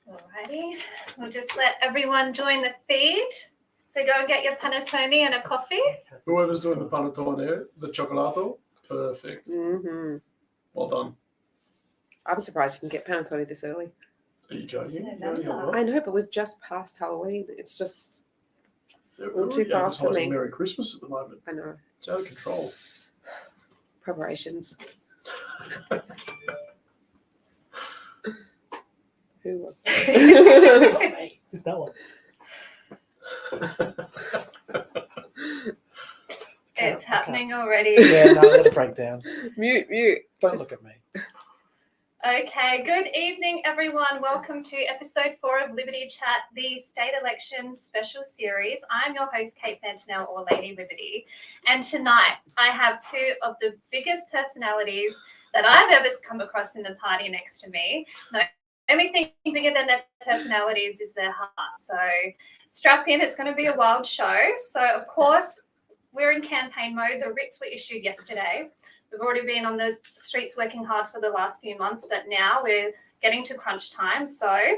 Alrighty, we'll just let everyone join the feed. So go and get your panettone and a coffee. Whoever's doing the panettone, the cioccolato, perfect. Mm-hmm. Well done. I'm surprised you can get panettone this early. Are you joking? It's November. I know, but we've just passed Halloween. It's just, They're little too already fast for advertising me. Merry Christmas at the moment. I know, It's out of control. preparations. Who was It's not me. It's that one. It's happening already. Yeah, no, let it break down. Mute. Don't Just- look at me. Okay, good evening, everyone. Welcome to episode 4 of Liberty Chat, the state elections special series. I'm your host, Kate Fantinel-Lady Liberty. And tonight, I have two of the biggest personalities that I've ever come across in the party next to me. The only thing bigger than their personalities is their heart. So strap in, it's going to be a wild show. So, of course, we're in campaign mode. The writs were issued yesterday. We've already been on the streets working hard for the last few months, but now we're getting to crunch time. So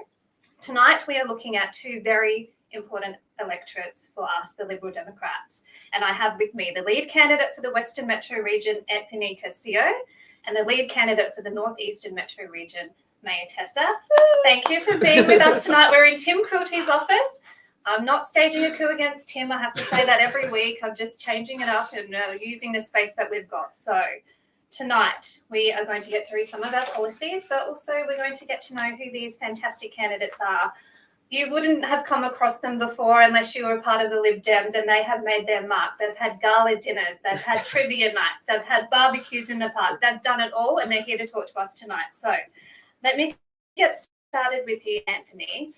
tonight we are looking at two very important electorates for us, the Liberal Democrats. And I have with me the lead candidate for the Western Metro Region, Anthony Cursio, and the lead candidate for the Northeastern Metro Region, Mayor Tesa. Thank you for being with us tonight. We're in Tim Quilty's office. I'm not staging a coup against Tim. I have to say that every week. I'm just changing it up and using the space that we've got. So tonight we are going to get through some of our policies, but also we're going to get to know who these fantastic candidates are. You wouldn't have come across them before unless you were a part of the Lib Dems, and they have made their mark. They've had gala dinners, they've had trivia nights, they've had barbecues in the park. They've done it all, and they're here to talk to us tonight. So let me get started with you, Anthony.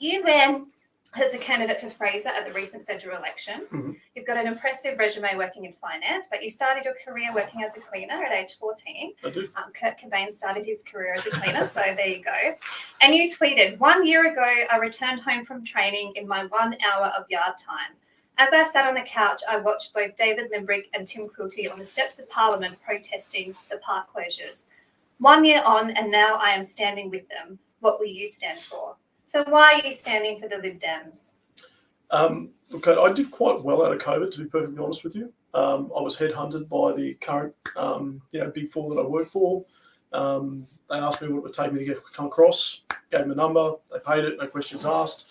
You ran as a candidate for Fraser at the recent federal election. Mm-hmm. You've got an impressive resume working in finance, but you started your career working as a cleaner at age 14. I do. Kurt Cobain started his career as a cleaner, so there you go. And you tweeted, 1 year ago, I returned home from training in my 1 hour of yard time. As I sat on the couch, I watched both David Limbrick and Tim Quilty on the steps of Parliament protesting the park closures. 1 year on, and now I am standing with them. What will you stand for? So why are you standing for the Lib Dems? Look, I did quite well out of COVID, to be perfectly honest with you. I was headhunted by the current, Big Four that I work for. They asked me what it would take me to come across, gave them a number, they paid it, no questions asked.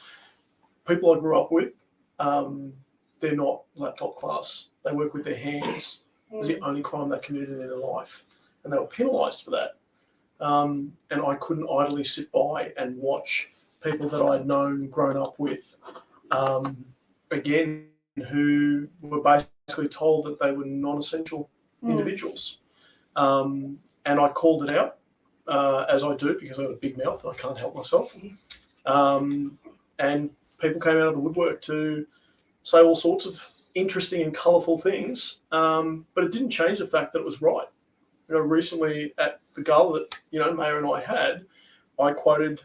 People I grew up with, they're not laptop class. They work with their hands. It's the only crime they've committed in their life, and they were penalised for that. And I couldn't idly sit by and watch people that I'd known, grown up with, again, who were basically told that they were non-essential individuals. And I called it out, as I do, because I have a big mouth and I can't help myself. And people came out of the woodwork to say all sorts of interesting and colourful things, but it didn't change the fact that it was right. Recently at the gala that, Mayor and I had, I quoted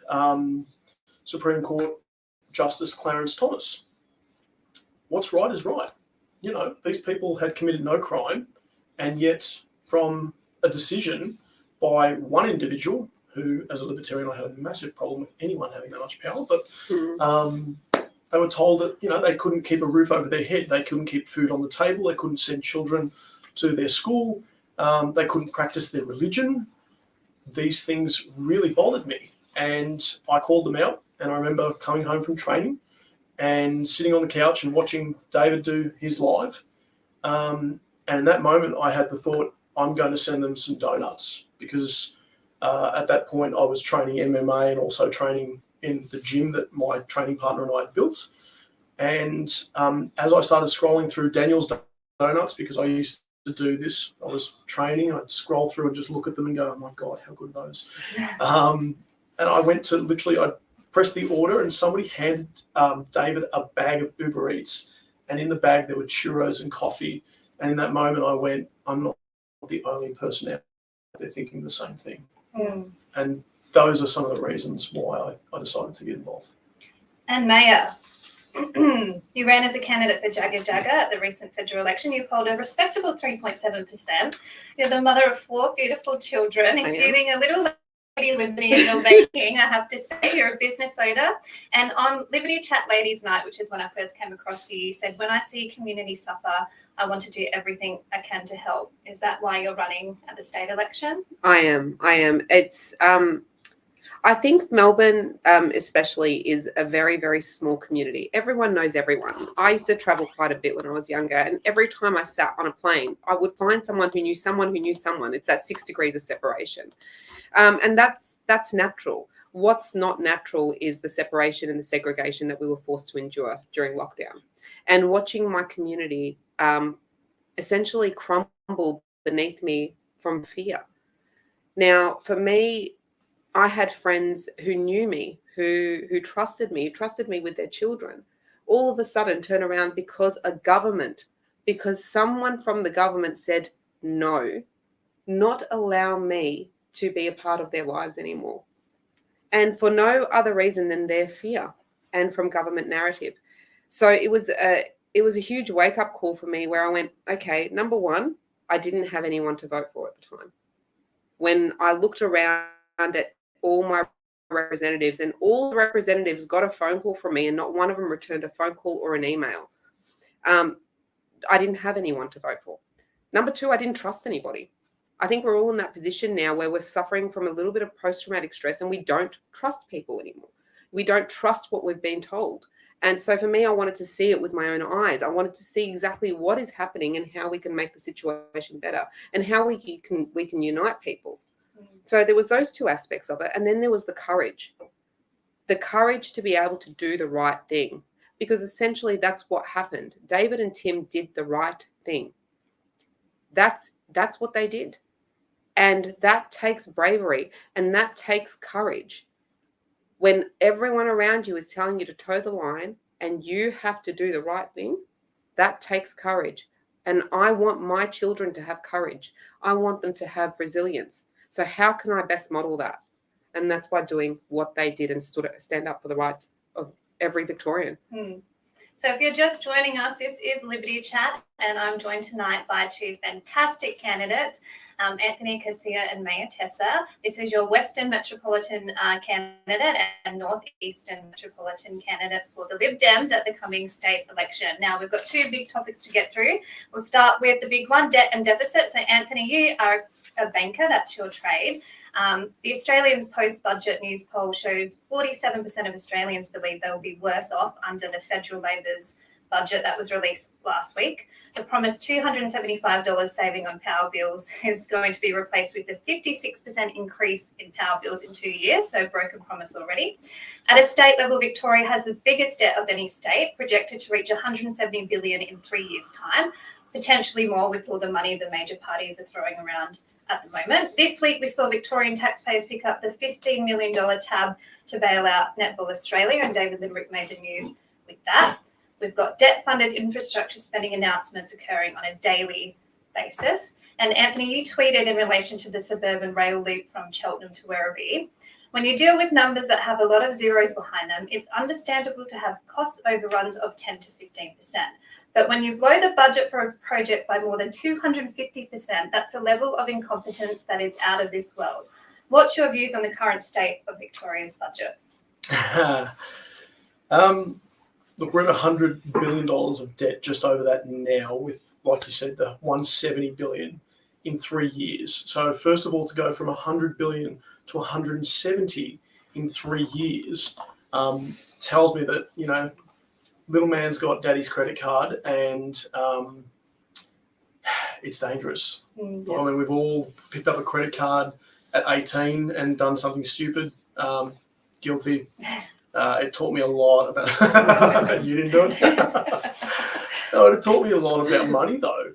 Supreme Court Justice Clarence Thomas. What's right is right. These people had committed no crime, and yet from a decision by one individual who, as a libertarian, I have a massive problem with anyone having that much power, but they were told that, they couldn't keep a roof over their head, they couldn't keep food on the table, they couldn't send children to their school, they couldn't practice their religion. These things really bothered me, and I called them out. And I remember coming home from training and sitting on the couch and watching David do his live. And in that moment, I had the thought, I'm going to send them some donuts, because at that point I was training MMA and also training in the gym that my training partner and I had built. And as I started scrolling through Daniel's donuts, because I used to do this, I was training, I'd scroll through and just look at them and go, oh my God, how good are those? And I went to I pressed the order, and somebody handed David a bag of Uber Eats, and in the bag there were churros and coffee. And in that moment I went, I'm not the only person out there thinking the same thing. And those are some of the reasons why I decided to get involved. And Mayor, You ran as a candidate for Jagga Jagga at the recent federal election. You polled a respectable 3.7%. You're the mother of 4 beautiful children, including a little Lady Liberty in your baking, I have to say. You're a business owner. And on Liberty Chat Ladies Night, which is when I first came across you, you said, when I see community suffer, I want to do everything I can to help. Is that why you're running at the state election? I am. It's I think Melbourne especially is a very, very small community. Everyone knows everyone. I used to travel quite a bit when I was younger, and every time I sat on a plane, I would find someone who knew someone who knew someone. It's that 6 degrees of separation. And that's natural. What's not natural is the separation and the segregation that we were forced to endure during lockdown. And watching my community essentially crumble beneath me from fear. Now, for me, I had friends who knew me, who trusted me with their children, all of a sudden turn around because someone from the government said, no, not allow me to be a part of their lives anymore. And for no other reason than their fear and from government narrative. So it was a huge wake-up call for me where I went, okay, number one, I didn't have anyone to vote for at the time. When I looked around at all my representatives, and all the representatives got a phone call from me and not one of them returned a phone call or an email, I didn't have anyone to vote for. Number two, I didn't trust anybody. I think we're all in that position now where we're suffering from a little bit of post-traumatic stress and we don't trust people anymore. We don't trust what we've been told. And so for me, I wanted to see it with my own eyes. I wanted to see exactly what is happening and how we can make the situation better and how we can unite people. So there was those two aspects of it. And then there was the courage to be able to do the right thing, because essentially that's what happened. David and Tim did the right thing. That's what they did. And that takes bravery and that takes courage. When everyone around you is telling you to toe the line and you have to do the right thing, that takes courage. And I want my children to have courage. I want them to have resilience. So how can I best model that? And that's by doing what they did and stand up for the rights of every Victorian. So if you're just joining us, this is Liberty Chat, and I'm joined tonight by 2 fantastic candidates, Anthony Cursio and Mayor Tesa. This is your Western Metropolitan candidate and Northeastern Metropolitan candidate for the Lib Dems at the coming state election. Now, we've got 2 big topics to get through. We'll start with the big one, debt and deficit. So Anthony, you are a banker, that's your trade. The Australians post-budget news poll showed 47% of Australians believe they will be worse off under the federal Labor's budget that was released last week. The promised $275 saving on power bills is going to be replaced with a 56% increase in power bills in 2 years, so broken promise already. At a state level, Victoria has the biggest debt of any state, projected to reach $170 billion in 3 years' time, potentially more with all the money the major parties are throwing around at the moment. This week, we saw Victorian taxpayers pick up the $15 million tab to bail out Netball Australia, and David Liberty made the news with that. We've got debt-funded infrastructure spending announcements occurring on a daily basis. And Anthony, you tweeted in relation to the suburban rail loop from Cheltenham to Werribee. When you deal with numbers that have a lot of zeros behind them, it's understandable to have cost overruns of 10 to 15%. But when you blow the budget for a project by more than 250%, that's a level of incompetence that is out of this world. What's your views on the current state of Victoria's budget? Look, we're at $100 billion of debt, just over that now, with, like you said, the $170 billion in 3 years. So first of all, to go from $100 billion to $170 in 3 years tells me that, you know, little man's got daddy's credit card, and it's dangerous. I mean, we've all picked up a credit card at 18 and done something stupid. Guilty. It taught me a lot about. You didn't do it. No, it taught me a lot about money, though.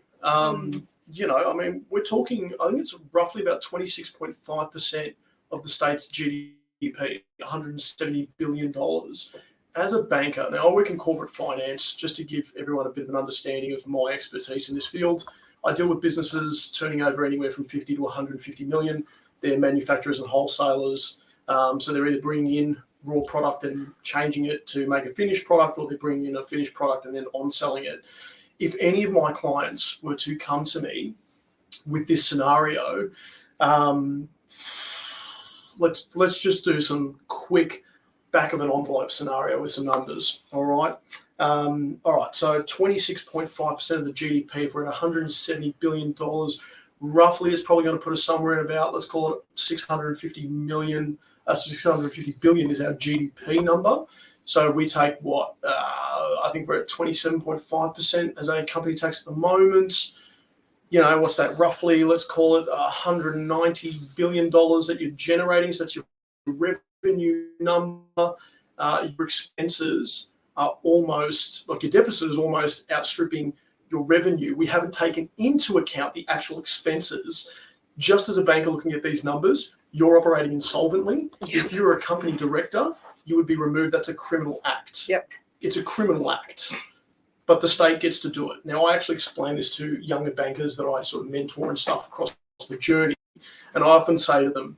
You know, I mean, we're talking. I think it's roughly about 26.5% of the state's GDP, $170 billion. As a banker, now I work in corporate finance, just to give everyone a bit of an understanding of my expertise in this field. I deal with businesses turning over anywhere from 50 to 150 million. They're manufacturers and wholesalers. So they're either bringing in raw product and changing it to make a finished product, or they're bringing in a finished product and then on-selling it. If any of my clients were to come to me with this scenario, let's just do some quick back of an envelope scenario with some numbers. All right. So 26.5% of the GDP, if we're at $170 billion, roughly is probably going to put us somewhere in about, let's call it 650 billion is our GDP number. So we take what? I think we're at 27.5% as a company tax at the moment. What's that roughly? Let's call it $190 billion that you're generating. So that's your revenue number. Your expenses are almost, like your deficit is almost outstripping your revenue. We haven't taken into account the actual expenses. Just as a banker looking at these numbers, you're operating insolvently. Yeah. If you're a company director, you would be removed. That's a criminal act. Yep. It's a criminal act. But the state gets to do it. Now, I actually explain this to younger bankers that I sort of mentor and stuff across the journey. And I often say to them,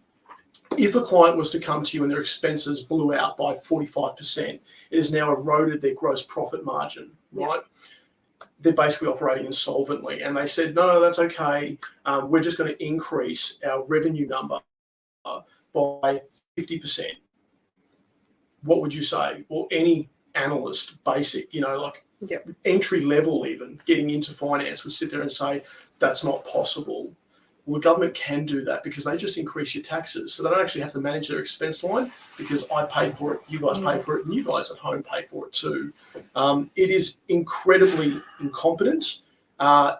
if a client was to come to you and their expenses blew out by 45%, it has now eroded their gross profit margin, right? They're basically operating insolvently. And they said, no, that's okay. We're just going to increase our revenue number by 50%. What would you say? Or any analyst, basic, entry level even, getting into finance would sit there and say, that's not possible. Well, the government can do that because they just increase your taxes. So they don't actually have to manage their expense line because I pay for it, you guys pay for it, and you guys at home pay for it too. It is incredibly incompetent.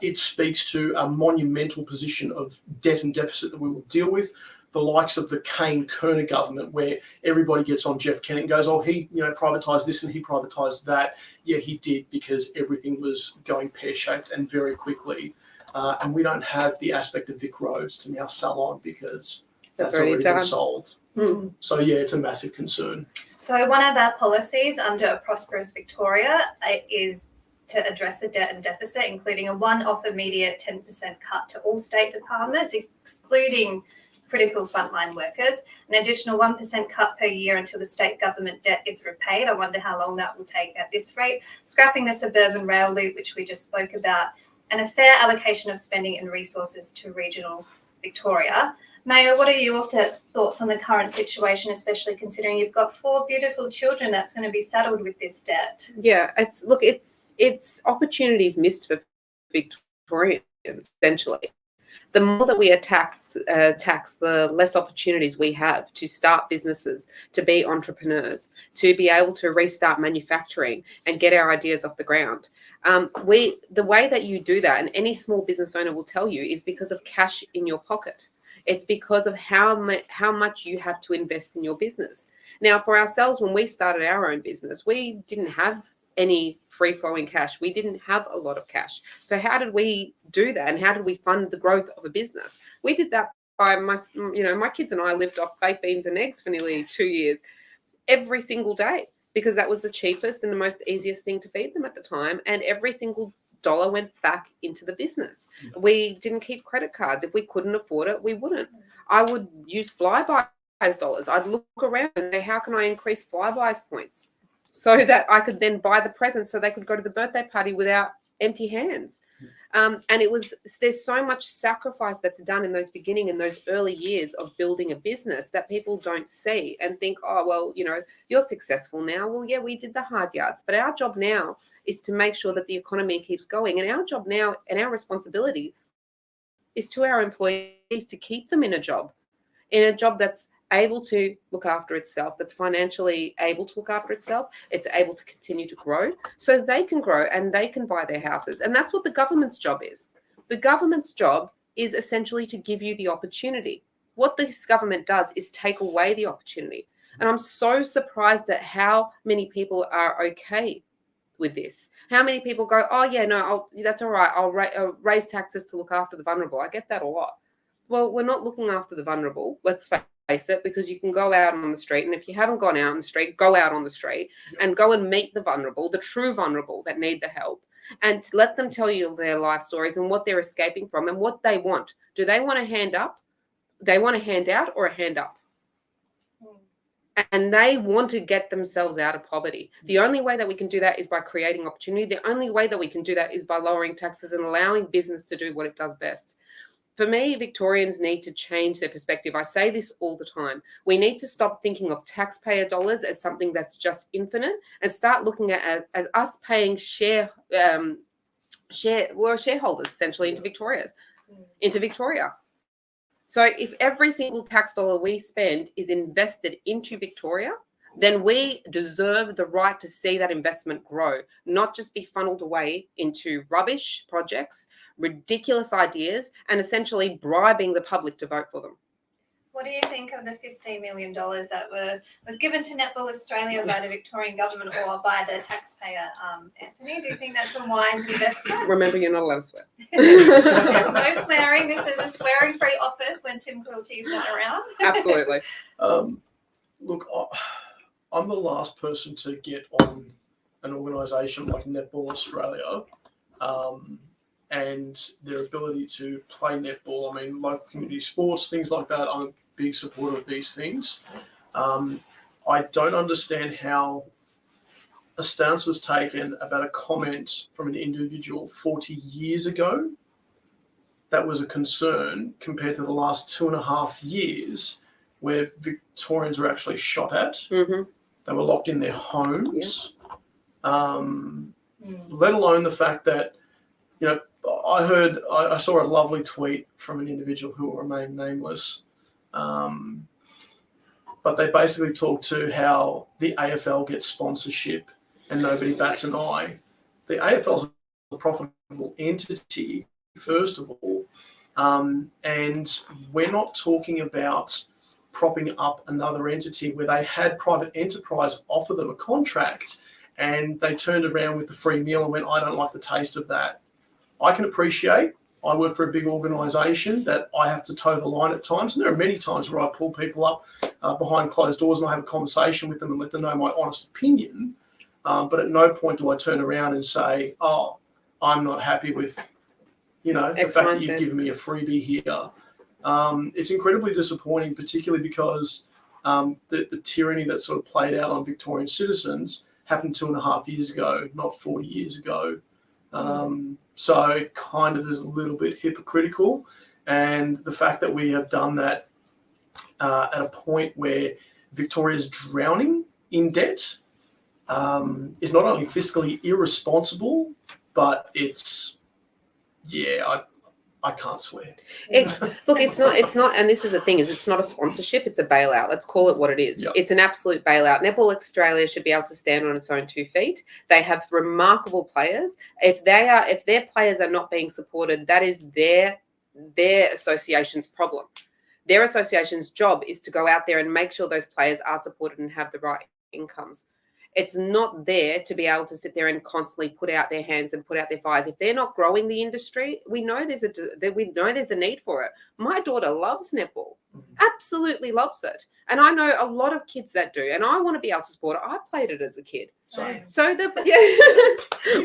It speaks to a monumental position of debt and deficit that we will deal with. The likes of the Kane-Kerner government, where everybody gets on Jeff Kennett and goes, oh, he privatised this and he privatised that. Yeah, he did, because everything was going pear-shaped and very quickly. And we don't have the aspect of Vic Roads to now sell on because that's already been sold. Mm. So, yeah, it's a massive concern. So one of our policies under a prosperous Victoria is to address the debt and deficit, including a one-off immediate 10% cut to all state departments, excluding critical frontline workers, an additional 1% cut per year until the state government debt is repaid. I wonder how long that will take at this rate. Scrapping the suburban rail loop, which we just spoke about, and a fair allocation of spending and resources to regional Victoria. Mayor, what are your thoughts on the current situation, especially considering you've got 4 beautiful children that's going to be saddled with this debt? Yeah, it's opportunities missed for Victorians, essentially. The more that we tax, the less opportunities we have to start businesses, to be entrepreneurs, to be able to restart manufacturing and get our ideas off the ground. The way that you do that, and any small business owner will tell you, is because of cash in your pocket. It's because of how much you have to invest in your business. Now, for ourselves, when we started our own business, we didn't have any free-flowing cash. We didn't have a lot of cash. So how did we do that, and how did we fund the growth of a business? We did that by my kids and I lived off baked beans and eggs for nearly 2 years, every single day, because that was the cheapest and the most easiest thing to feed them at the time. And every single dollar went back into the business. We didn't keep credit cards. If we couldn't afford it, we wouldn't. I would use Flybuys dollars. I'd look around and say, how can I increase Flybuys points so that I could then buy the presents so they could go to the birthday party without empty hands. And there's so much sacrifice that's done in those early years of building a business that people don't see and think, oh, well, you're successful now. Well, yeah, we did the hard yards, but our job now is to make sure that the economy keeps going. And our job now, and our responsibility, is to our employees to keep them in a job that's able to look after itself, that's financially able to look after itself, it's able to continue to grow so they can grow and they can buy their houses. And that's what the government's job is. The government's job is essentially to give you the opportunity. What this government does is take away the opportunity. And I'm so surprised at how many people are okay with this. How many people go, oh yeah, no, that's all right. I'll raise taxes to look after the vulnerable. I get that a lot. Well, we're not looking after the vulnerable. Let's face it, because you can go out on the street, and if you haven't gone out on the street, go out on the street and go and meet the vulnerable, the true vulnerable that need the help, and let them tell you their life stories and what they're escaping from and what they want. Do they want a hand up? They want a hand out or a hand up? and they want to get themselves out of poverty. The only way that we can do that is by creating opportunity. The only way that we can do that is by lowering taxes and allowing business to do what it does best. For me, Victorians need to change their perspective. I say this all the time. We need to stop thinking of taxpayer dollars as something that's just infinite and start looking at as us paying shareholders essentially into Victoria. So if every single tax dollar we spend is invested into Victoria, then we deserve the right to see that investment grow, not just be funneled away into rubbish projects, ridiculous ideas, and essentially bribing the public to vote for them. What do you think of the $15 million that was given to Netball Australia by the Victorian government or by the taxpayer, Anthony? Do you think that's a wise investment? Remember, you're not allowed to swear. There's no swearing. This is a swearing-free office when Tim Quilty's not around. Absolutely. Look, I'm the last person to get on an organisation like Netball Australia and their ability to play netball. I mean, local community sports, things like that. I'm a big supporter of these things. I don't understand how a stance was taken about a comment from an individual 40 years ago that was a concern compared to the last 2.5 years where Victorians were actually shot at. Mm-hmm. They were locked in their homes, let alone the fact that, you know, I saw a lovely tweet from an individual who will remain nameless, but they basically talked to how the AFL gets sponsorship and nobody bats an eye. The AFL is a profitable entity, first of all, and we're not talking about propping up another entity where they had private enterprise offer them a contract and they turned around with the free meal and went, I don't like the taste of that. I can appreciate, I work for a big organisation, that I have to toe the line at times. And there are many times where I pull people up behind closed doors and I have a conversation with them and let them know my honest opinion. But at no point do I turn around and say, oh, I'm not happy with, the fact that you've given me a freebie here. It's incredibly disappointing, particularly because the tyranny that sort of played out on Victorian citizens happened 2.5 years ago, not 40 years ago. So it kind of is a little bit hypocritical. And the fact that we have done that at a point where Victoria's drowning in debt is not only fiscally irresponsible, but it's, I can't swear. It's not, and this is the thing, is it's not a sponsorship, it's a bailout. Let's call it what it is. Yep. It's an absolute bailout. Netball Australia should be able to stand on its own 2 feet. They have remarkable players. If their players are not being supported, that is their association's problem. Their association's job is to go out there and make sure those players are supported and have the right incomes. It's not there to be able to sit there and constantly put out their hands and put out their fires. If they're not growing the industry, we know there's a need for it. My daughter loves netball, absolutely loves it, and I know a lot of kids that do. And I want to be able to support it. I played it as a kid, so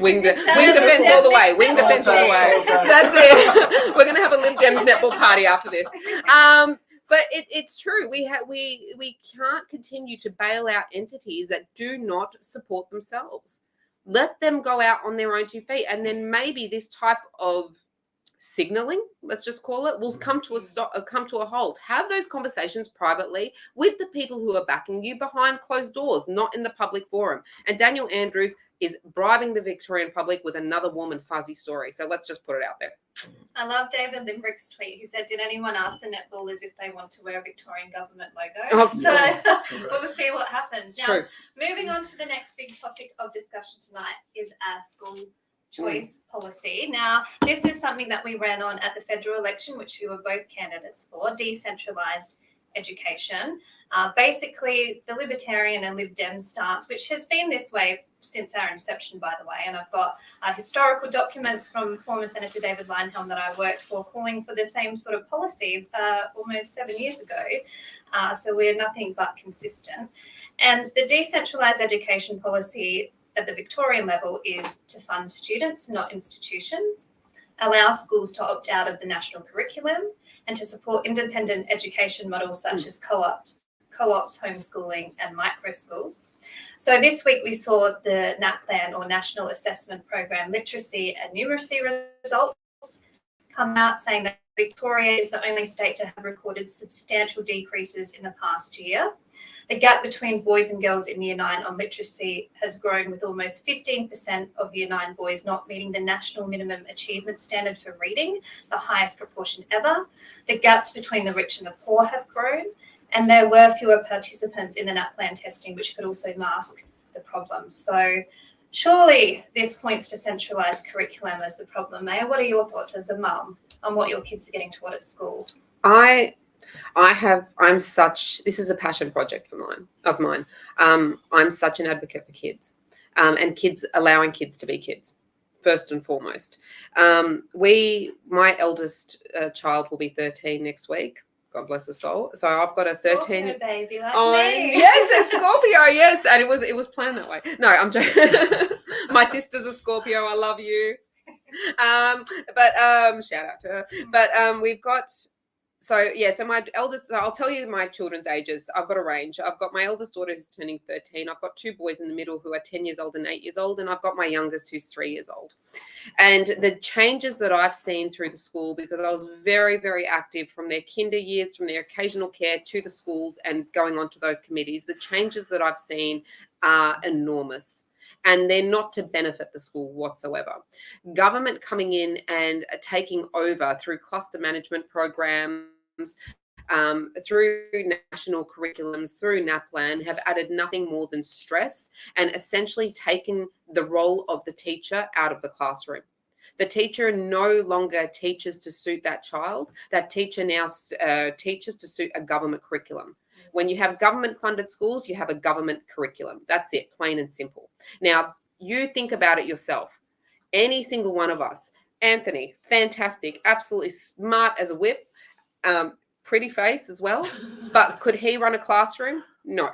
wing defense all the way. Wing defense all the way. That's it. We're gonna have a Lib Gems netball party after this. But it's true. We can't continue to bail out entities that do not support themselves. Let them go out on their own 2 feet, and then maybe this type of signaling, let's just call it, will come to a halt. Have those conversations privately with the people who are backing you behind closed doors, not in the public forum. And Daniel Andrews is bribing the Victorian public with another warm and fuzzy story. So let's just put it out there. I love David Limbrick's tweet. He said, did anyone ask the netballers if they want to wear a Victorian government logo? We'll see what happens. Now, moving on to the next big topic of discussion tonight is our school choice policy. Now, this is something that we ran on at the federal election, which we were both candidates for, decentralized education. Basically, the Libertarian and Lib Dem stance, which has been this way since our inception, by the way, and I've got historical documents from former Senator David Leyonhjelm that I worked for calling for the same sort of policy almost 7 years ago. So we're nothing but consistent. And the decentralised education policy at the Victorian level is to fund students, not institutions, allow schools to opt out of the national curriculum, and to support independent education models such as co-ops co-ops, homeschooling, and micro schools. So this week we saw the NAPLAN, or National Assessment Program Literacy and Numeracy results come out, saying that Victoria is the only state to have recorded substantial decreases in the past year. The gap between boys and girls in Year 9 on literacy has grown, with almost 15% of Year 9 boys not meeting the national minimum achievement standard for reading, the highest proportion ever. The gaps between the rich and the poor have grown, and there were fewer participants in the NAPLAN testing, which could also mask the problem. So surely this points to centralised curriculum as the problem. Maya, what are your thoughts as a mum on what your kids are getting taught at school? This is a passion project of mine. I'm such an advocate for kids, and allowing kids to be kids, first and foremost. My eldest child will be 13 next week. God bless her soul. So I've got a 13. Scorpio baby, like me. Yes, a Scorpio. Yes, and it was planned that way. No, I'm joking. My sister's a Scorpio. I love you. But shout out to her. But we've got. So my eldest, I'll tell you my children's ages. I've got a range. I've got my eldest daughter who's turning 13. I've got 2 boys in the middle who are 10 years old and 8 years old. And I've got my youngest who's 3 years old. And the changes that I've seen through the school, because I was very, very active from their kinder years, from their occasional care to the schools and going on to those committees, the changes that I've seen are enormous. And they're not to benefit the school whatsoever. Government coming in and taking over through cluster management programs, through national curriculums, through NAPLAN, have added nothing more than stress and essentially taken the role of the teacher out of the classroom. The teacher no longer teaches to suit that child. That teacher now teaches to suit a government curriculum. When you have government-funded schools, you have a government curriculum. That's it, plain and simple. Now, you think about it yourself. Any single one of us, Anthony, fantastic, absolutely smart as a whip, pretty face as well, but could he run a classroom? No,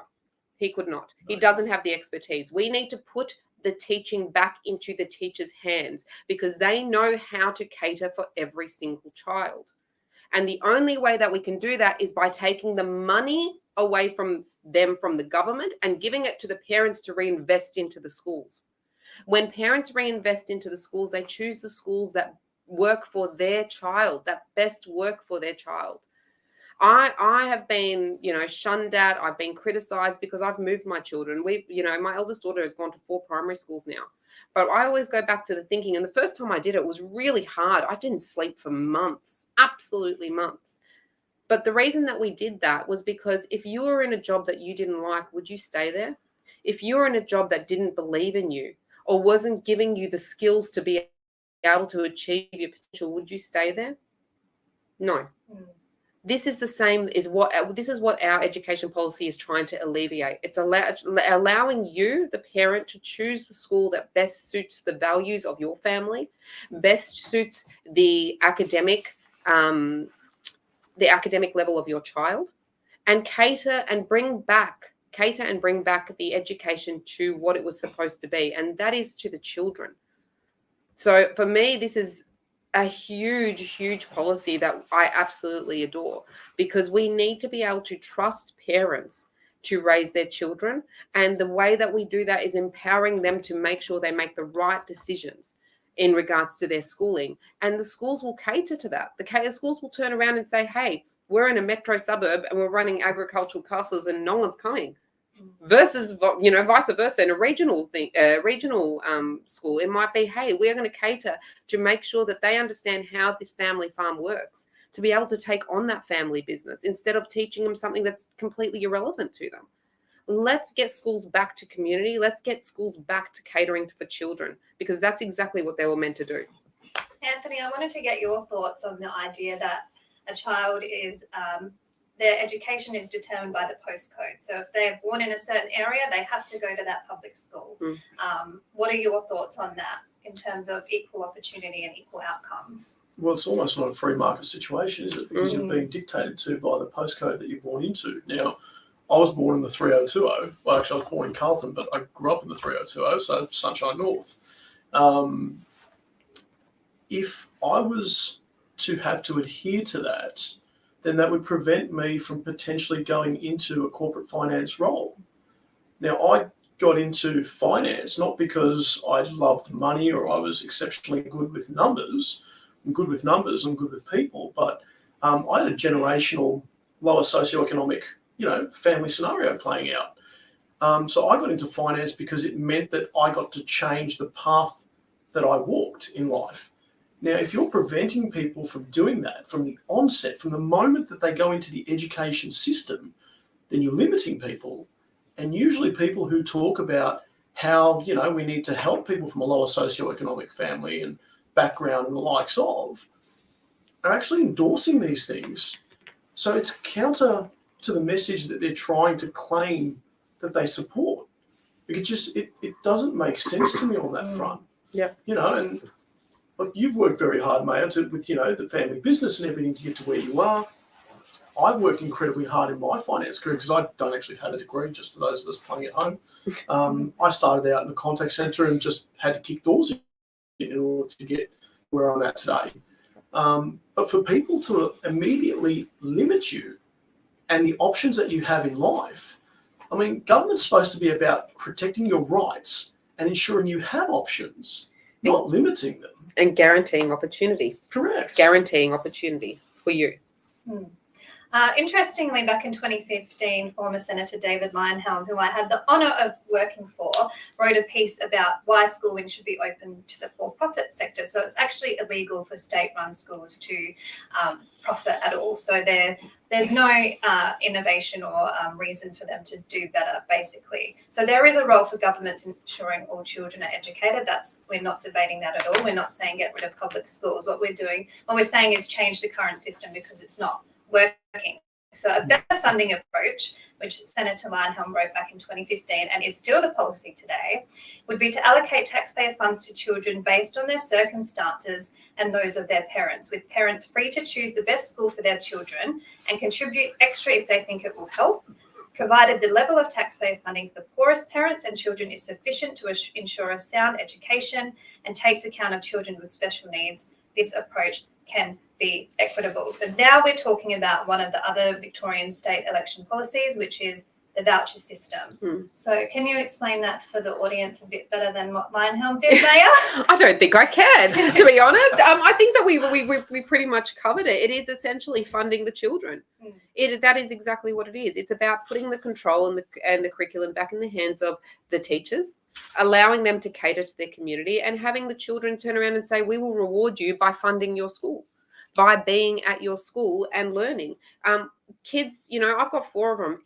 he could not. He doesn't have the expertise. We need to put the teaching back into the teacher's hands, because they know how to cater for every single child. And the only way that we can do that is by taking the money away from them, from the government, and giving it to the parents to reinvest into the schools. When parents reinvest into the schools, they choose the schools that work for their child, that best work for their child. I have been, shunned at. I've been criticized because I've moved my children. My eldest daughter has gone to 4 primary schools now. But I always go back to the thinking, and the first time I did it was really hard. I didn't sleep for months, absolutely months. But the reason that we did that was because if you were in a job that you didn't like, would you stay there? If you were in a job that didn't believe in you or wasn't giving you the skills to be able to achieve your potential, would you stay there? No. This is the same this is what our education policy is trying to alleviate. It's allowing you, the parent, to choose the school that best suits the values of your family, best suits the academic level of your child, and cater and bring back the education to what it was supposed to be, and that is to the children. So for me, this is a huge, huge policy that I absolutely adore, because we need to be able to trust parents to raise their children. And the way that we do that is empowering them to make sure they make the right decisions in regards to their schooling. And the schools will cater to that. The schools will turn around and say, hey, we're in a metro suburb and we're running agricultural classes and no one's coming. Versus, vice versa, in a regional school, it might be, hey, we're going to cater to make sure that they understand how this family farm works, to be able to take on that family business instead of teaching them something that's completely irrelevant to them. Let's get schools back to community. Let's get schools back to catering for children, because that's exactly what they were meant to do. Anthony, I wanted to get your thoughts on the idea that a child is their education is determined by the postcode. So if they're born in a certain area, they have to go to that public school. What are your thoughts on that in terms of equal opportunity and equal outcomes? Well, it's almost not a free market situation, is it? Because you're being dictated to by the postcode that you're born into. Now, I was born in the 3020. Well, actually, I was born in Carlton, but I grew up in the 3020, so Sunshine North. If I was to have to adhere to that, then that would prevent me from potentially going into a corporate finance role. Now, I got into finance not because I loved money or I was exceptionally good with numbers. I'm good with numbers, I'm good with people, but I had a generational lower socioeconomic, family scenario playing out. So I got into finance because it meant that I got to change the path that I walked in life. Now, if you're preventing people from doing that from the onset, from the moment that they go into the education system, then you're limiting people. And usually people who talk about how, we need to help people from a lower socioeconomic family and background and the likes of, are actually endorsing these things. So it's counter to the message that they're trying to claim that they support. It doesn't make sense to me on that front. Yeah. And look, you've worked very hard, Maya, with, the family business and everything to get to where you are. I've worked incredibly hard in my finance career because I don't actually have a degree, just for those of us playing at home. I started out in the contact center and just had to kick doors in order to get where I'm at today. But for people to immediately limit you and the options that you have in life, government's supposed to be about protecting your rights and ensuring you have options, not limiting them. And guaranteeing opportunity. Correct. Guaranteeing opportunity for you. Interestingly, back in 2015, former Senator David Leyonhjelm, who I had the honour of working for, wrote a piece about why schooling should be open to the for-profit sector. So it's actually illegal for state-run schools to profit at all. So there's no innovation or reason for them to do better, basically. So there is a role for governments in ensuring all children are educated. We're not debating that at all. We're not saying get rid of public schools. What we're saying is change the current system because it's not working. So a better funding approach, which Senator Leyonhjelm wrote back in 2015 and is still the policy today, would be to allocate taxpayer funds to children based on their circumstances and those of their parents, with parents free to choose the best school for their children and contribute extra if they think it will help, provided the level of taxpayer funding for the poorest parents and children is sufficient to ensure a sound education and takes account of children with special needs. This approach can be equitable. So now we're talking about one of the other Victorian state election policies, which is the voucher system. So can you explain that for the audience a bit better than what Leyonhjelm did, Maya? I don't think I can, to be honest. I think that we pretty much covered it. It is essentially funding the children. That is exactly what it is. It's about putting the control and the curriculum back in the hands of the teachers, allowing them to cater to their community, and having the children turn around and say, we will reward you by funding your school, by being at your school and learning. Kids, I've got 4 of them.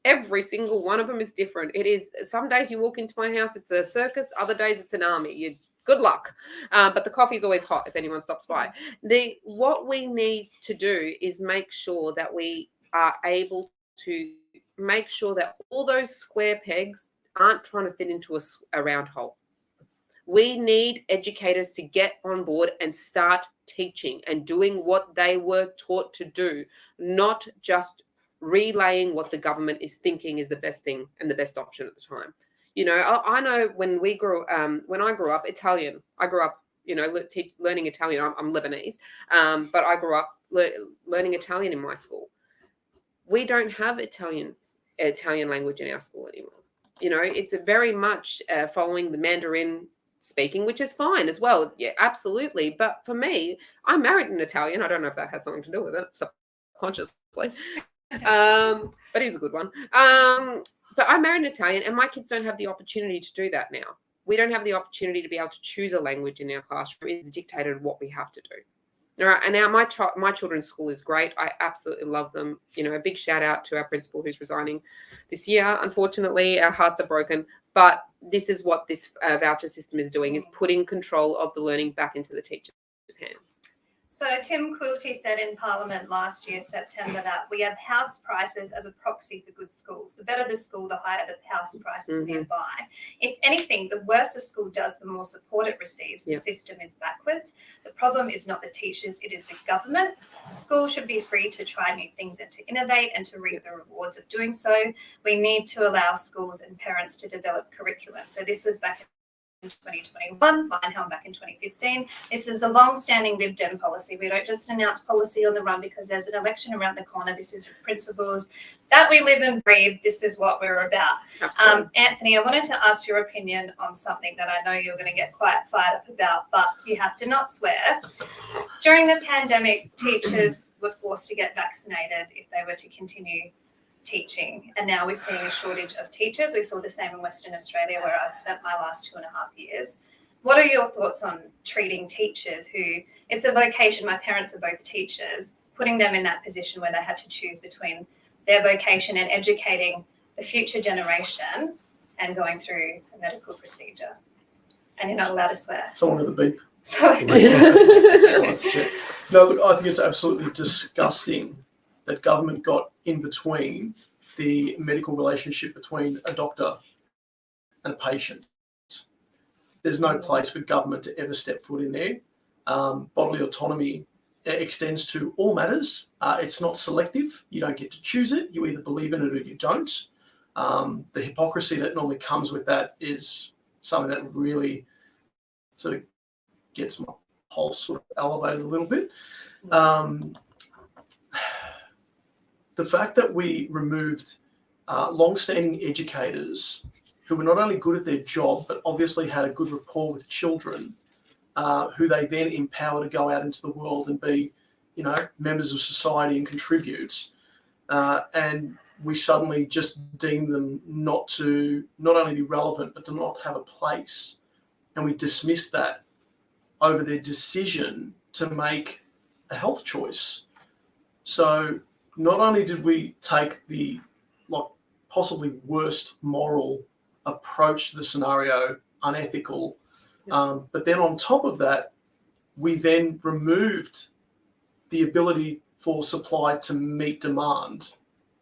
Every single one of them is different. It is, some days you walk into my house, it's a circus. Other days it's an army. Good luck. But the coffee's always hot if anyone stops by. What we need to do is make sure that we are able to make sure that all those square pegs aren't trying to fit into a round hole. We need educators to get on board and start teaching and doing what they were taught to do, not just relaying what the government is thinking is the best thing and the best option at the time. I know when I grew up Italian, I grew up, learning Italian. I'm Lebanese, but I grew up learning Italian in my school. We don't have Italian language in our school anymore. It's very much following the Mandarin speaking, which is fine as well. Yeah, absolutely. But for me, I married an Italian. I don't know if that had something to do with it subconsciously. But he's a good one. But I married an Italian, and my kids don't have the opportunity to do that now. We don't have the opportunity to be able to choose a language in our classroom. It's dictated what we have to do. All right, and now my children's school is great. I absolutely love them. A big shout out to our principal who's resigning this year. Unfortunately, our hearts are broken. But this is what this voucher system is doing, is putting control of the learning back into the teacher's hands. So Tim Quilty said in Parliament last year, September, that we have house prices as a proxy for good schools. The better the school, the higher the house prices nearby. If anything, the worse a school does, the more support it receives. The system is backwards. The problem is not the teachers, it is the governments. Schools should be free to try new things and to innovate and to reap the rewards of doing so. We need to allow schools and parents to develop curriculum. So this was back 2021, Linehelm back in 2015. This is a long-standing Lib Dem policy. We don't just announce policy on the run because there's an election around the corner. This is the principles that we live and breathe. This is what we're about. Absolutely. Anthony, I wanted to ask your opinion on something that I know you're going to get quite fired up about, but you have to not swear. During the pandemic, teachers were forced to get vaccinated if they were to continue teaching, and now we're seeing a shortage of teachers. We saw the same in Western Australia, where I've spent my last 2.5 years. What are your thoughts on treating teachers who, it's a vocation, my parents are both teachers, putting them in that position where they had to choose between their vocation and educating the future generation and going through a medical procedure? And you're not allowed to swear. Someone with a beep. So, No, look, I think it's absolutely disgusting that government got in between the medical relationship between a doctor and a patient. There's no place for government to ever step foot in there. Bodily autonomy extends to all matters. It's not selective. You don't get to choose it. You either believe in it or you don't. The hypocrisy that normally comes with that is something that really sort of gets my pulse sort of elevated a little bit. The fact that we removed long-standing educators who were not only good at their job, but obviously had a good rapport with children, who they then empower to go out into the world and be, members of society and contribute. And we suddenly just deem them not only be relevant, but to not have a place. And we dismiss that over their decision to make a health choice. So not only did we take the possibly worst moral approach to the scenario, unethical, but then on top of that, we then removed the ability for supply to meet demand.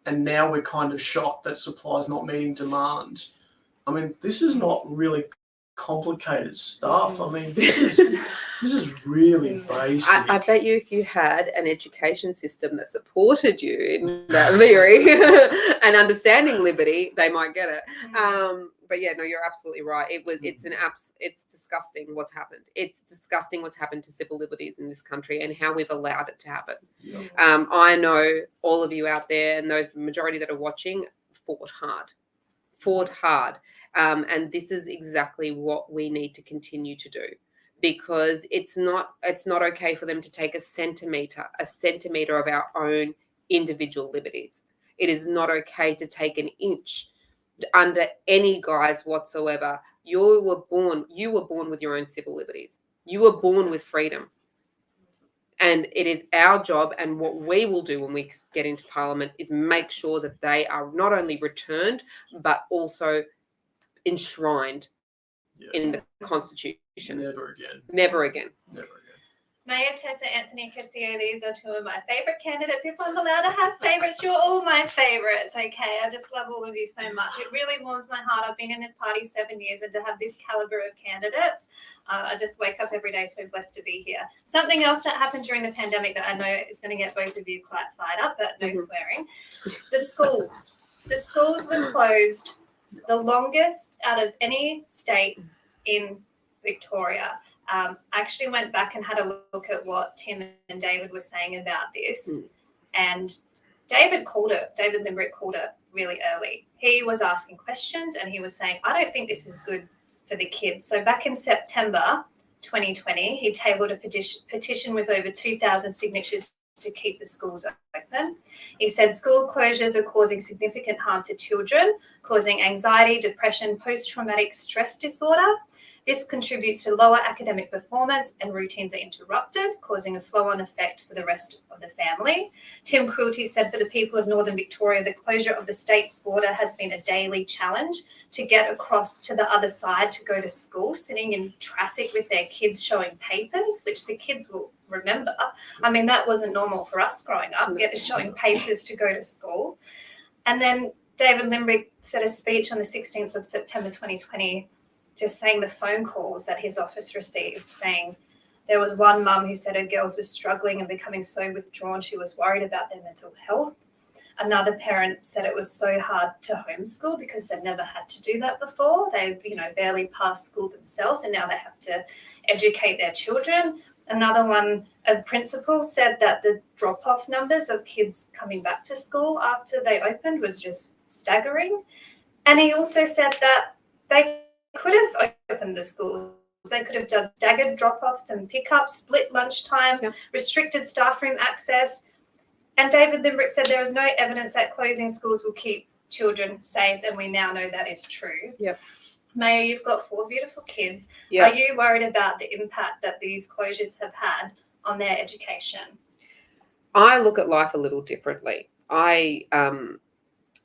And now we're kind of shocked that supply is not meeting demand. I mean, this is not really complicated stuff. I mean, this is really basic. I bet you if you had an education system that supported you in that theory and understanding liberty, they might get it. But yeah, no, you're absolutely right. It's disgusting what's happened. It's disgusting what's happened to civil liberties in this country and how we've allowed it to happen. Yeah. I know all of you out there and those the majority that are watching fought hard. And this is exactly what we need to continue to do, because it's not okay for them to take a centimeter of our own individual liberties. It is not okay to take an inch under any guise whatsoever. You were born with your own civil liberties. You were born with freedom. And it is our job, and what we will do when we get into Parliament is make sure that they are not only returned, but also enshrined in the Constitution. Never again. Never again. Never again. Mayor Tesa, Anthony Cursio, these are two of my favourite candidates. If I'm allowed to have favourites, you're all my favourites, okay? I just love all of you so much. It really warms my heart. I've been in this party 7 years, and to have this calibre of candidates, I just wake up every day so blessed to be here. Something else that happened during the pandemic that I know is going to get both of you quite fired up, but no swearing. The schools. The schools were closed the longest out of any state in Victoria. I actually went back and had a look at what Tim and David were saying about this. And David Limbrick called it really early. He was asking questions and he was saying, I don't think this is good for the kids. So back in September 2020, he tabled a petition with over 2,000 signatures to keep the schools open. He said school closures are causing significant harm to children, causing anxiety, depression, post-traumatic stress disorder. This contributes to lower academic performance and routines are interrupted, causing a flow-on effect for the rest of the family. Tim Cruelty said for the people of Northern Victoria, the closure of the state border has been a daily challenge to get across to the other side to go to school, sitting in traffic with their kids showing papers, which the kids will remember. I mean, that wasn't normal for us growing up, showing papers to go to school. And then David Limbrick said a speech on the 16th of September 2020, just saying the phone calls that his office received, saying there was one mum who said her girls were struggling and becoming so withdrawn she was worried about their mental health. Another parent said it was so hard to homeschool because they'd never had to do that before. They, barely passed school themselves, and now they have to educate their children. Another one, a principal, said that the drop-off numbers of kids coming back to school after they opened was just staggering. And he also said that they could have opened the schools. They could have done staggered drop-offs and pickups, split lunch times, restricted staff room access. And David Limbrick said there is no evidence that closing schools will keep children safe, and we now know that is true. Yep. Maya, you've got 4 beautiful kids. Yep. Are you worried about the impact that these closures have had on their education? I look at life a little differently. I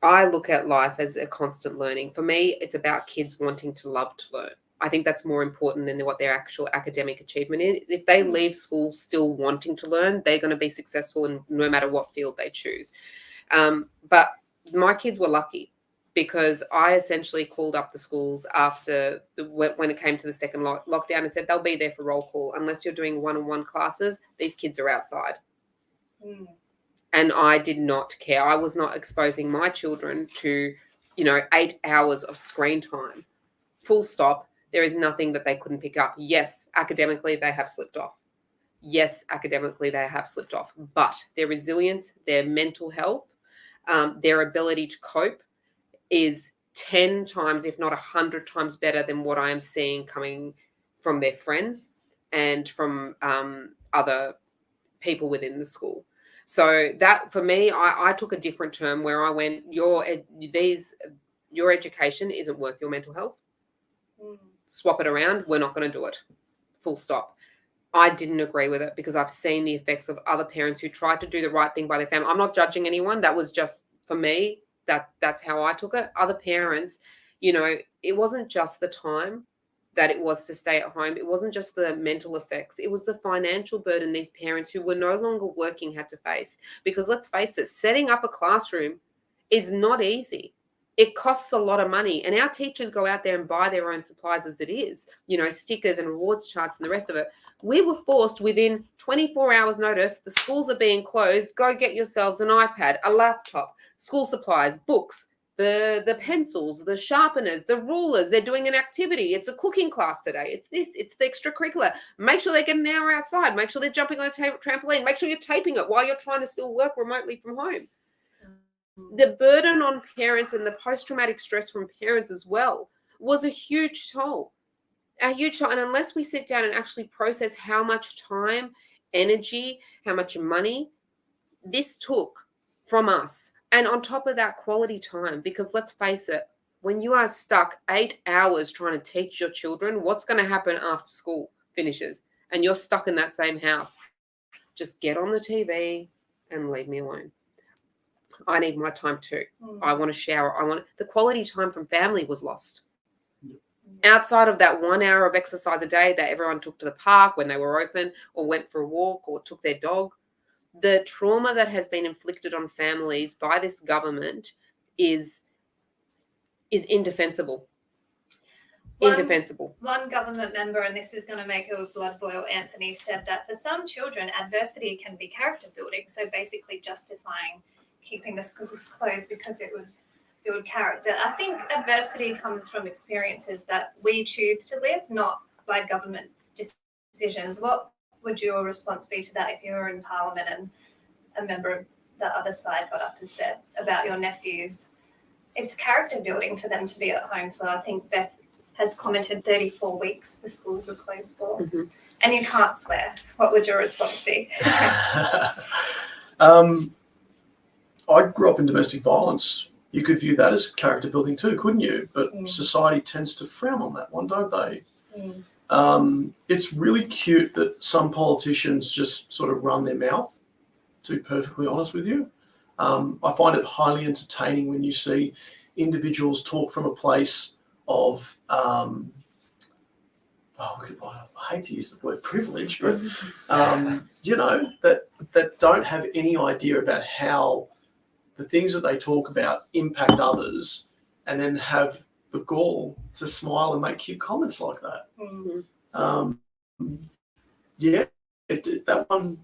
look at life as a constant learning. For me, it's about kids wanting to love to learn. I think that's more important than what their actual academic achievement is. If they leave school still wanting to learn, they're going to be successful in no matter what field they choose. But my kids were lucky because I essentially called up the schools after when it came to the second lockdown and said they'll be there for roll call. Unless you're doing one-on-one classes, these kids are outside. Mm. And I did not care. I was not exposing my children to, 8 hours of screen time. Full stop. There is nothing that they couldn't pick up. Yes, academically, they have slipped off. But their resilience, their mental health, their ability to cope is 10 times, if not 100 times better than what I am seeing coming from their friends and from other people within the school. So that, for me, I took a different term where I went, your education isn't worth your mental health. Swap it around. We're not going to do it. Full stop. I didn't agree with it because I've seen the effects of other parents who tried to do the right thing by their family. I'm not judging anyone. That was just, for me, that's how I took it. Other parents, it wasn't just the time that it was to stay at home. It wasn't just the mental effects. It was the financial burden these parents who were no longer working had to face. Because let's face it, setting up a classroom is not easy. It costs a lot of money, and our teachers go out there and buy their own supplies as it is, stickers and rewards charts and the rest of it. We were forced within 24 hours notice, the schools are being closed, go get yourselves an iPad, a laptop, school supplies, books, the pencils, the sharpeners, the rulers. They're doing an activity. It's a cooking class today. It's this, it's the extracurricular. Make sure they get an hour outside. Make sure they're jumping on a trampoline. Make sure you're taping it while you're trying to still work remotely from home. The burden on parents and the post-traumatic stress from parents as well was a huge toll. And unless we sit down and actually process how much time, energy, how much money this took from us, and on top of that, quality time, because let's face it, when you are stuck 8 hours trying to teach your children, what's going to happen after school finishes and you're stuck in that same house? Just get on the TV and leave me alone. I need my time too. I want to shower. The quality time from family was lost. Outside of that 1 hour of exercise a day that everyone took to the park when they were open or went for a walk or took their dog, the trauma that has been inflicted on families by this government is indefensible. Indefensible. One government member, and this is going to make a blood boil, Anthony, said that for some children, adversity can be character building. So basically justifying keeping the schools closed because it would build character. I think adversity comes from experiences that we choose to live, not by government decisions. What would your response be to that if you were in Parliament and a member of the other side got up and said about your nephews? It's character building for them to be at home for, I think Beth has commented, 34 weeks the schools were closed for. Mm-hmm. And you can't swear. What would your response be? I grew up in domestic violence. You could view that as character building too, couldn't you? But society tends to frown on that one, don't they? It's really cute that some politicians just sort of run their mouth, to be perfectly honest with you. I find it highly entertaining when you see individuals talk from a place of, I hate to use the word privilege, but, that don't have any idea about how the things that they talk about impact others, and then have the gall to smile and make cute comments like that. Mm-hmm. That one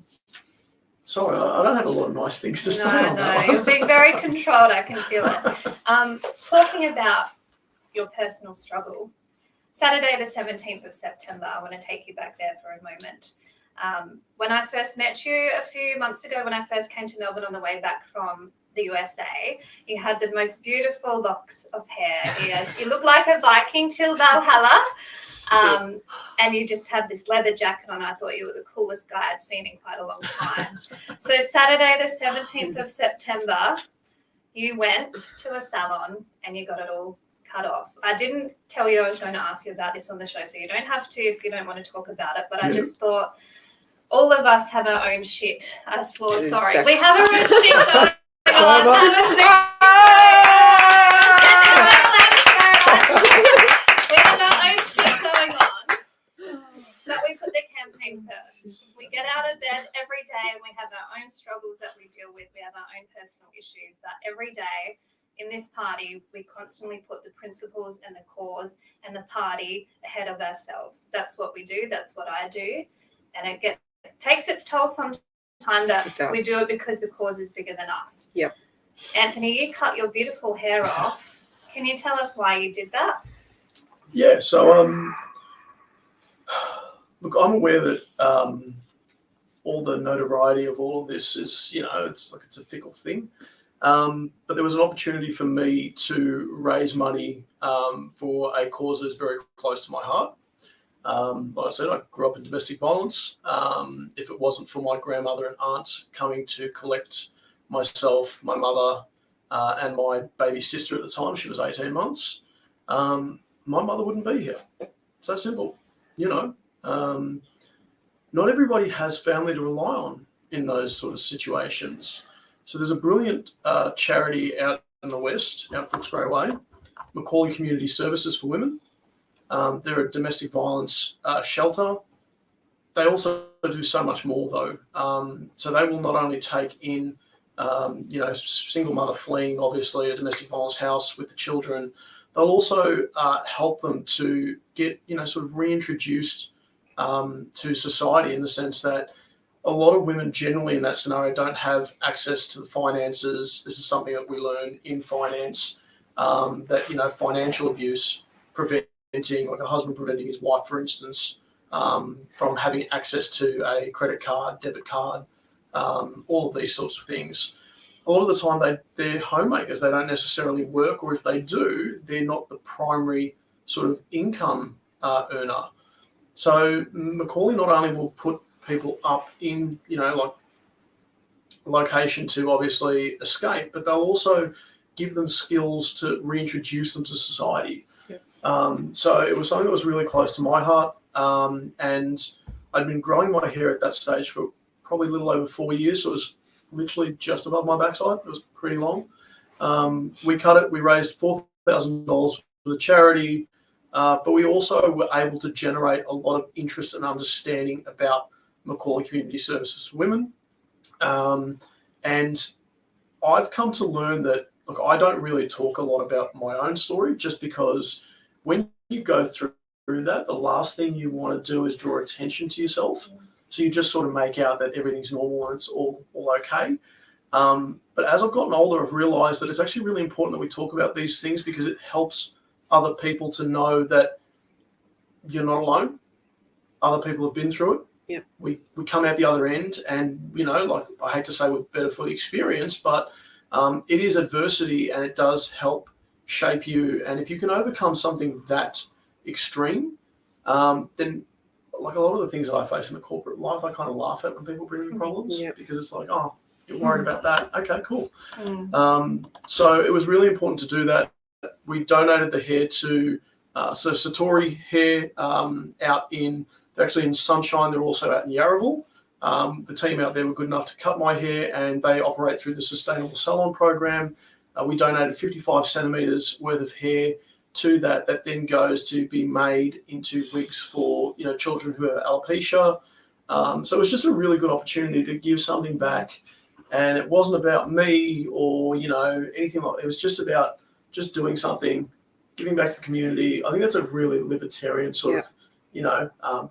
Sorry, I don't have a lot of nice things to say on that No, one. you're being very controlled. I can feel it. Talking about your personal struggle, Saturday the 17th of September, I want to take you back there for a moment. When I first met you a few months ago, when I first came to Melbourne on the way back from the USA, you had the most beautiful locks of hair. You looked like a Viking till Valhalla. And you just had this leather jacket on. I thought you were the coolest guy I'd seen in quite a long time. So Saturday the 17th of September, you went to a salon and you got it all cut off. I didn't tell you I was going to ask you about this on the show, so you don't have to if you don't want to talk about it, but I just thought all of us have our own shit. I swore, sorry. We have our own shit going on. But we put the campaign first. We get out of bed every day and we have our own struggles that we deal with. We have our own personal issues. But every day in this party, we constantly put the principles and the cause and the party ahead of ourselves. That's what we do. That's what I do. And it takes its toll sometimes that we do it because the cause is bigger than us. Yep. Anthony, you cut your beautiful hair off. Can you tell us why you did that? Yeah, so look, I'm aware that all the notoriety of all of this is, it's a fickle thing. But there was an opportunity for me to raise money for a cause that is very close to my heart. Like I said, I grew up in domestic violence. If it wasn't for my grandmother and aunt coming to collect myself, my mother, and my baby sister at the time, she was 18 months, my mother wouldn't be here. It's that simple, Not everybody has family to rely on in those sort of situations. So there's a brilliant charity out in the West, out Footscray Way, Macaulay Community Services for Women. They're a domestic violence shelter. They also do so much more, though. So they will not only take in, single mother fleeing, obviously, a domestic violence house with the children. They'll also help them to get, sort of reintroduced to society, in the sense that a lot of women generally in that scenario don't have access to the finances. This is something that we learn in finance, that, financial abuse, like a husband preventing his wife, for instance, from having access to a credit card, debit card, all of these sorts of things. A lot of the time they're homemakers. They don't necessarily work, or if they do, they're not the primary sort of income earner. So Macaulay not only will put people up in, like location to obviously escape, but they'll also give them skills to reintroduce them to society. Yeah. So it was something that was really close to my heart. And I'd been growing my hair at that stage for probably a little over 4 years. So it was literally just above my backside. It was pretty long. We cut it. We raised $4,000 for the charity. But we also were able to generate a lot of interest and understanding about Macaulay Community Services for Women. And I've come to learn that, look, I don't really talk a lot about my own story, just because when you go through that, the last thing you want to do is draw attention to yourself. So you just sort of make out that everything's normal and it's all okay. But as I've gotten older, I've realized that it's actually really important that we talk about these things, because it helps other people to know that you're not alone. Other people have been through it. Yeah. We come out the other end, and, like, I hate to say we're better for the experience, but it is adversity, and it does help shape you. And if you can overcome something that extreme, then, like a lot of the things that I face in the corporate life, I kind of laugh at when people bring me problems, because it's like, oh, you're worried about that. Okay, cool. So it was really important to do that. We donated the hair to Satori Hair they're actually in Sunshine. They're also out in Yarraville. The team out there were good enough to cut my hair, and they operate through the Sustainable Salon Program. We donated 55 centimetres worth of hair to that then goes to be made into wigs for children who have alopecia. So it was just a really good opportunity to give something back, and it wasn't about me or anything like that. It was just about just doing something, giving back to the community. I think that's a really libertarian sort of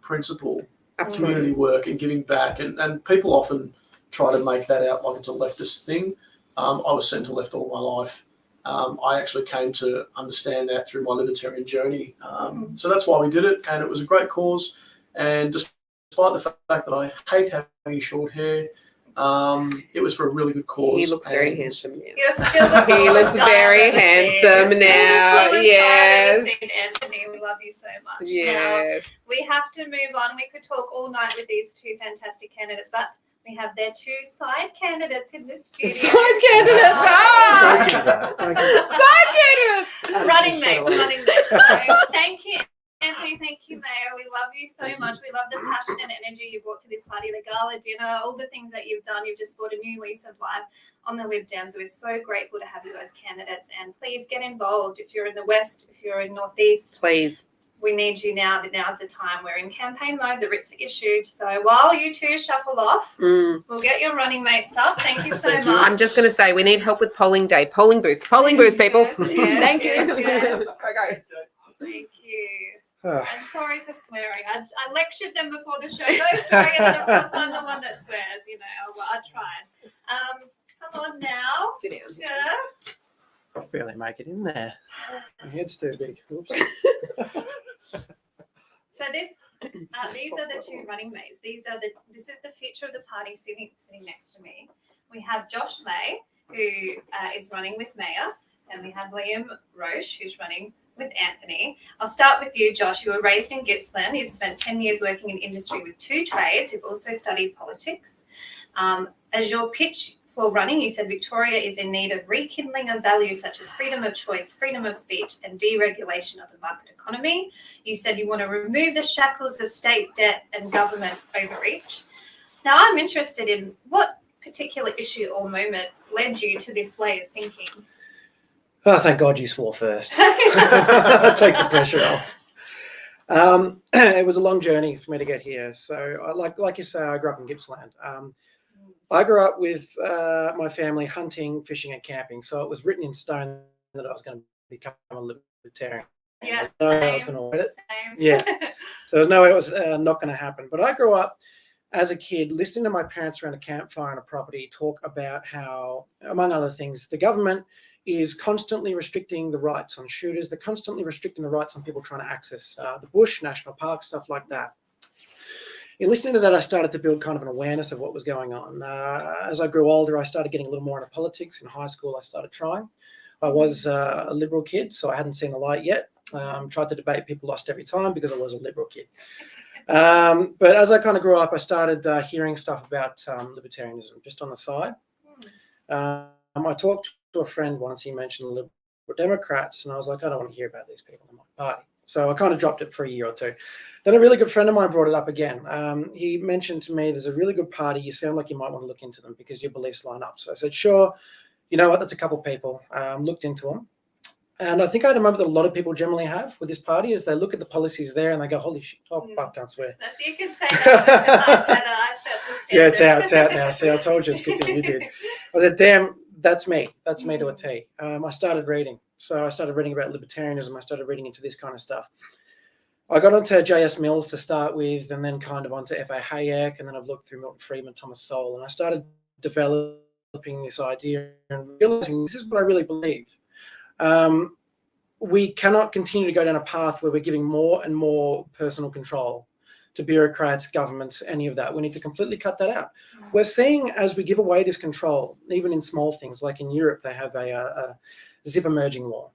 principle. Absolutely. Community work and giving back, and people often try to make that out like it's a leftist thing. I was centre left all my life. I actually came to understand that through my libertarian journey. So that's why we did it, and it was a great cause. And despite the fact that I hate having short hair, it was for a really good cause. He looks very handsome now. You're still the He looks coolest guy very I've ever seen. handsome You're still now. the coolest Yes. guy I've ever seen, Anthony. We love you so much. Now, Yes. we have to move on. We could talk all night with these two fantastic candidates, but we have their two side candidates in the studio. Side candidates. Ah! Side candidates. Running mates. So thank you, Anthony. Thank you, Mayor. We love you so much. We love the passion and energy you brought to this party, the gala dinner, all the things that you've done. You've just brought a new lease of life on the Lib Dems. We're so grateful to have you as candidates, and please get involved. If you're in the West, if you're in Northeast, Please. we need you now. Now's the time. We're in campaign mode. The writs are issued. So while you two shuffle off, we'll get your running mates up. Thank you so Thank much. you. I'm just going to say we need help with polling day. Polling booths, people. Yes, yes, Thank you. yes. Go. Thank you. Ah, I'm sorry for swearing. I lectured them before the show. No swearing, and then of course I'm the one that swears. You know, well, I tried. Come on now, Sit down. sir. barely make it in there. My head's too big. Oops. So these are the two running mates. This is the future of the party sitting next to me. We have Josh Lay, who is running with Mayor, and we have Liam Roche, who's running with Anthony. I'll start with you, Josh. You were raised in Gippsland. You've spent 10 years working in industry with 2 trades. You've also studied politics. As your pitch for running, you said Victoria is in need of rekindling of values such as freedom of choice, freedom of speech, and deregulation of the market economy. You said you want to remove the shackles of state debt and government overreach. Now, I'm interested in what particular issue or moment led you to this way of thinking. Oh, thank God you swore first. That takes the pressure off. It was a long journey for me to get here. So, like you say, I grew up in Gippsland. I grew up with my family hunting, fishing, and camping. So it was written in stone that I was going to become a libertarian. Yeah, I was going to win it. same. Yeah. So there's no way it was not going to happen. But I grew up as a kid listening to my parents around a campfire on a property talk about how, among other things, the government is constantly restricting the rights on shooters. They're constantly restricting the rights on people trying to access the bush, national parks, stuff like that. In listening to that, I started to build kind of an awareness of what was going on. As I grew older, I started getting a little more into politics. In high school, I started trying. I was a Liberal kid, so I hadn't seen the light yet. Tried to debate, people lost every time because I was a Liberal kid. But as I kind of grew up, I started hearing stuff about libertarianism just on the side. I talked to a friend once. He mentioned the Liberal Democrats, and I was like, I don't want to hear about these people in my party. So I kind of dropped it for a year or two. Then a really good friend of mine brought it up again. He mentioned to me, there's a really good party. You sound like you might want to look into them because your beliefs line up. So I said, sure. You know what? That's a couple of people. Looked into them. And I think I had a moment that a lot of people generally have with this party is they look at the policies there and they go, holy shit, I can't swear. That's, you can say that because I set the standard. Yeah, it's out now. See, I told you, it's a good thing you did. I said, damn, that's me. That's me to a T. I started reading. So I started reading about libertarianism. I started reading into this kind of stuff. I got onto J.S. Mills to start with, and then kind of onto F.A. Hayek, and then I've looked through Milton Friedman, Thomas Sowell, and I started developing this idea and realizing this is what I really believe. We cannot continue to go down a path where we're giving more and more personal control to bureaucrats, governments, any of that. We need to completely cut that out. We're seeing as we give away this control, even in small things, like in Europe, they have a zipper merging law,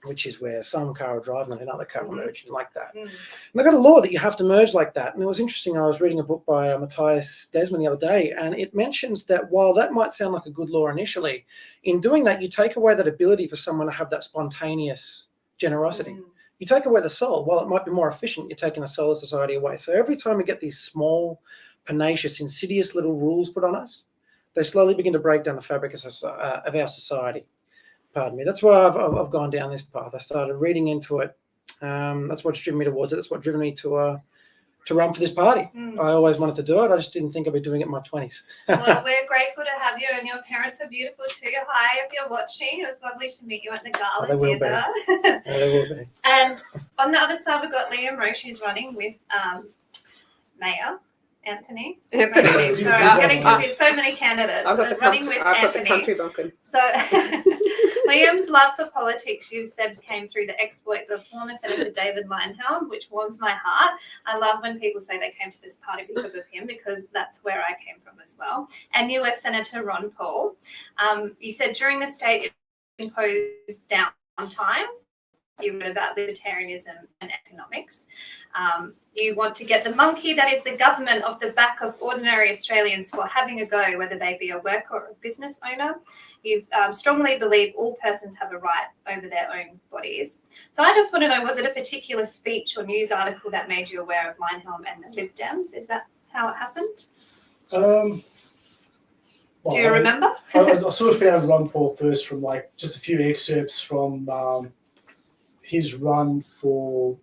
which is where some car will drive and another car will merge like that. And they've got a law that you have to merge like that. And it was interesting. I was reading a book by Matthias Desmond the other day, and it mentions that while that might sound like a good law initially, in doing that, you take away that ability for someone to have that spontaneous generosity. You take away the soul. While it might be more efficient, you're taking the soul of society away. So every time we get these small, pernicious, insidious little rules put on us, they slowly begin to break down the fabric of our society. Pardon me. That's why I've gone down this path. I started reading into it. That's what's driven me towards it. That's what driven me to run for this party. I always wanted to do it. I just didn't think I'd be doing it in my 20s. Well, we're grateful to have you, and your parents are beautiful too. Hi, if you're watching. It was lovely to meet you at the gala dinner. They will be. And on the other side, we've got Liam Roche, who's running with Mayor. Anthony. Anthony. Sorry, I'm getting confused. So many candidates. I've got We're the running with I've got the Anthony. country bumpkin. So Liam's love for politics, you said, came through the exploits of former Senator David Leyonhjelm, which warms my heart. I love when people say they came to this party because of him, because that's where I came from as well. And US Senator Ron Paul. You said during the state imposed downtime, you read about libertarianism and economics. You want to get the monkey that is the government off the back of ordinary Australians for having a go, whether they be a worker or a business owner. You strongly believe all persons have a right over their own bodies. So I just want to know, was it a particular speech or news article that made you aware of Leyonhjelm and the Lib Dems? Is that how it happened? Well, Do you remember? I sort of found Ron Paul first from like just a few excerpts from his run for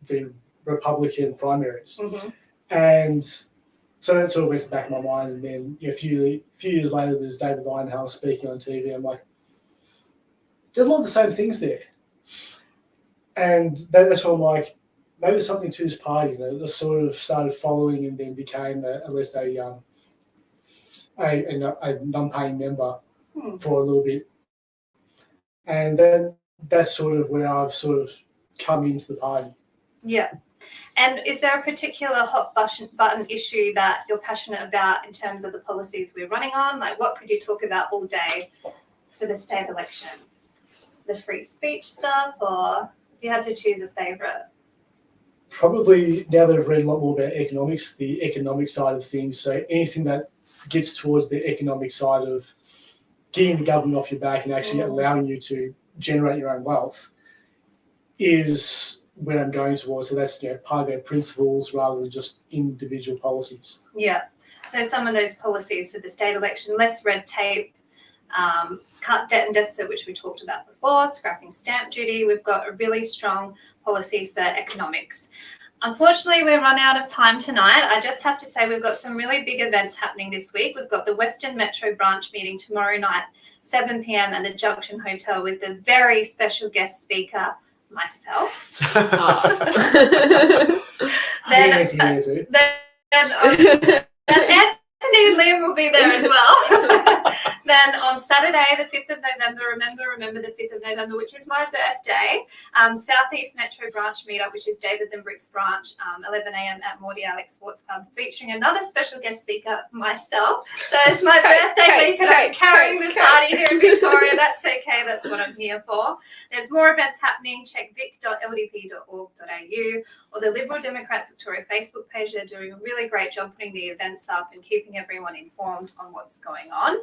the Republican primaries. Mm-hmm. And so that sort of went to the back of my mind. And then a few years later, there's David Leyonhjelm speaking on TV. I'm like, there's a lot of the same things there. And that's when I'm like, maybe there's something to this party. You know, that sort of started following and then became at least a non-paying member for a little bit. And then that's sort of where I've sort of come into the party. Yeah. And is there a particular hot button issue that you're passionate about in terms of the policies we're running on? Like, what could you talk about all day for the state election? The free speech stuff, or if you had to choose a favourite? Probably, now that I've read a lot more about economics, the economic side of things. So anything that gets towards the economic side of getting the government off your back and actually allowing you to generate your own wealth is where I'm going towards. So that's part of their principles rather than just individual policies. Yeah. So some of those policies for the state election, less red tape, cut debt and deficit, which we talked about before, scrapping stamp duty. We've got a really strong policy for economics. Unfortunately, we're run out of time tonight. I just have to say we've got some really big events happening this week. We've got the Western Metro branch meeting tomorrow night, 7 p.m. at the Junction Hotel with the very special guest speaker, myself. Then Anthony and Liam will be there as well. Then on Saturday, the 5th of November, remember the 5th of November, which is my birthday, Southeast Metro branch meetup, which is David and Brick's branch, 11 a.m. at Morty Alex Sports Club, featuring another special guest speaker, myself. So it's my birthday week and I'm carrying the party here in Victoria. That's okay. That's what I'm here for. There's more events happening. Check vic.ldp.org.au or the Liberal Democrats Victoria Facebook page. They're doing a really great job putting the events up and keeping everyone informed on what's going on.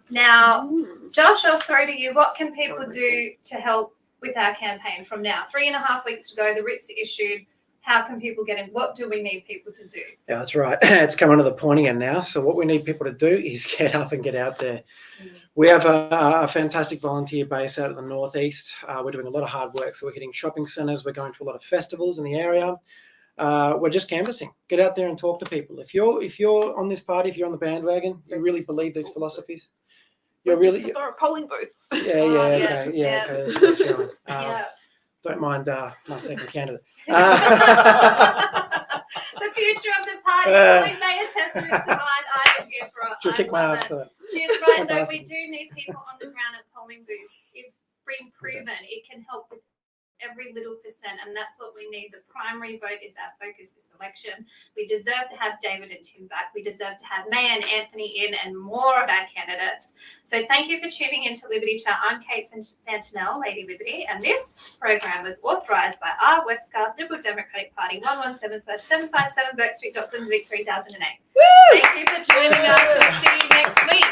Now, Josh, I'll throw to you. What can people do to help with our campaign from now? 3.5 weeks to go. The writs are issued. How can people get in? What do we need people to do? Yeah, that's right. It's coming to the pointy end now. So what we need people to do is get up and get out there. We have a fantastic volunteer base out of the northeast. We're doing a lot of hard work. So we're hitting shopping centres. We're going to a lot of festivals in the area. We're just canvassing. Get out there and talk to people. If you're on this party, if you're on the bandwagon, you really believe these philosophies. You're really for a polling booth. Okay. That's sharing. Don't mind my second candidate. The future of the party really made a testament to mine. I am here for it. She'll kick my ass for that. She's right, though. We do need people on the ground at polling booths. It's been proven it can help with every little percent, and that's what we need. The primary vote is our focus this election. We deserve to have David and Tim back. We deserve to have May and Anthony in and more of our candidates. So thank you for tuning in to Liberty Chat. I'm Kate Fantinel-Lady Liberty, and this program was authorised by our Westcar Liberal Democratic Party 117/757 Burke Street, Docklands, Vic 3008. Thank you for joining us. We'll see you next week.